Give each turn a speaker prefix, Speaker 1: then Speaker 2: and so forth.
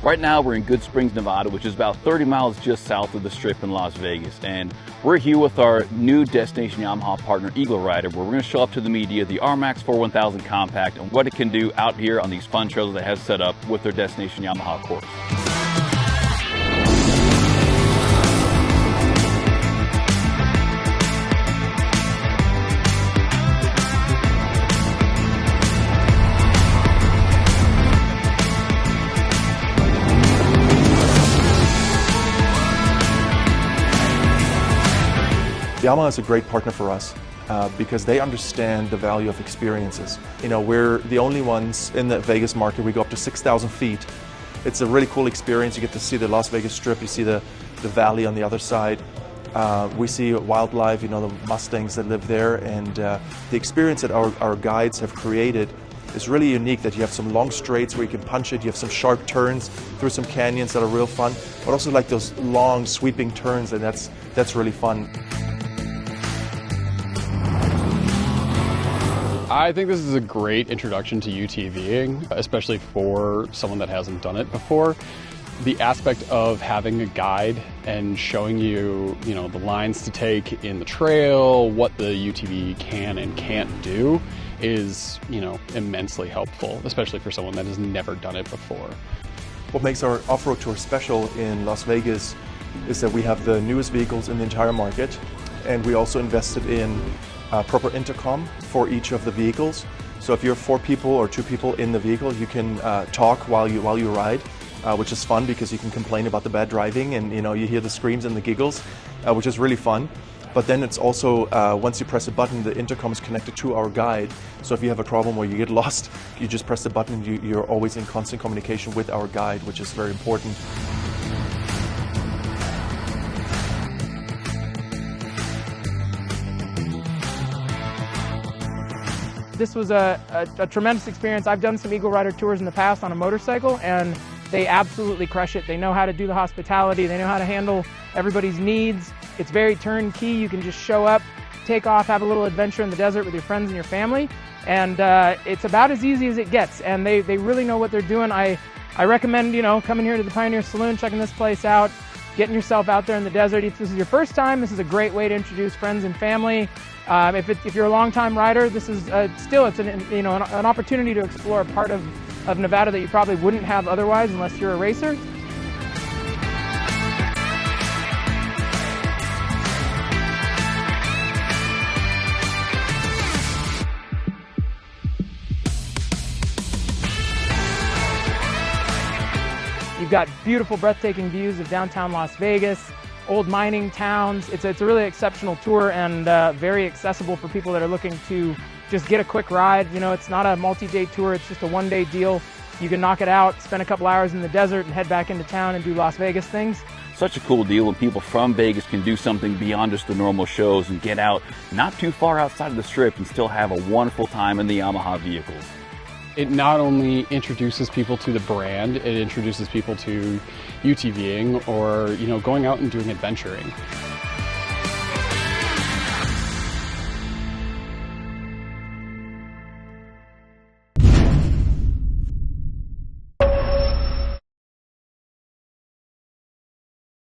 Speaker 1: Right now we're in Good Springs, Nevada, which is about 30 miles just south of the Strip in Las Vegas. And we're here with our new Destination Yamaha partner, Eagle Rider, where we're going to show up to the media the R-Max 41000 Compact and what it can do out here on these fun trails they have set up with their Destination Yamaha course.
Speaker 2: Yamaha is a great partner for us because they understand the value of experiences. You know, we're the only ones in the Vegas market. We go up to 6,000 feet. It's a really cool experience. You get to see the Las Vegas Strip. You see the valley on the other side. We see wildlife, you know, the Mustangs that live there. And the experience that our guides have created is really unique, that you have some long straights where you can punch it. You have some sharp turns through some canyons that are real fun, but also like those long sweeping turns, and that's really fun.
Speaker 3: I think this is a great introduction to UTVing, especially for someone that hasn't done it before. The aspect of having a guide and showing you, the lines to take in the trail, what the UTV can and can't do is, immensely helpful, especially for someone that has never done it before.
Speaker 2: What makes our off-road tour special in Las Vegas is that we have the newest vehicles in the entire market, and we also invested in proper intercom for each of the vehicles. So if you're 4 people or 2 people in the vehicle, you can talk while you ride, which is fun because you can complain about the bad driving, and you hear the screams and the giggles, which is really fun. But then it's also, once you press a button, the intercom is connected to our guide. So if you have a problem where you get lost, you just press the button and you're always in constant communication with our guide, which is very important.
Speaker 4: This was a tremendous experience. I've done some Eagle Rider tours in the past on a motorcycle, and they absolutely crush it. They know how to do the hospitality. They know how to handle everybody's needs. It's very turnkey. You can just show up, take off, have a little adventure in the desert with your friends and your family, and it's about as easy as it gets. And they really know what they're doing. I recommend coming here to the Pioneer Saloon, checking this place out, getting yourself out there in the desert. If this is your first time, this is a great way to introduce friends and family. If you're a long-time rider, this is still an opportunity to explore a part of Nevada that you probably wouldn't have otherwise unless you're a racer. You've got beautiful, breathtaking views of downtown Las Vegas, old mining towns. It's a really exceptional tour and very accessible for people that are looking to just get a quick ride. It's not a multi-day tour, it's just a one-day deal. You can knock it out, spend a couple hours in the desert and head back into town and do Las Vegas things.
Speaker 1: Such a cool deal when people from Vegas can do something beyond just the normal shows and get out not too far outside of the Strip and still have a wonderful time in the Yamaha vehicles.
Speaker 3: It not only introduces people to the brand, it introduces people to UTVing or, going out and doing adventuring.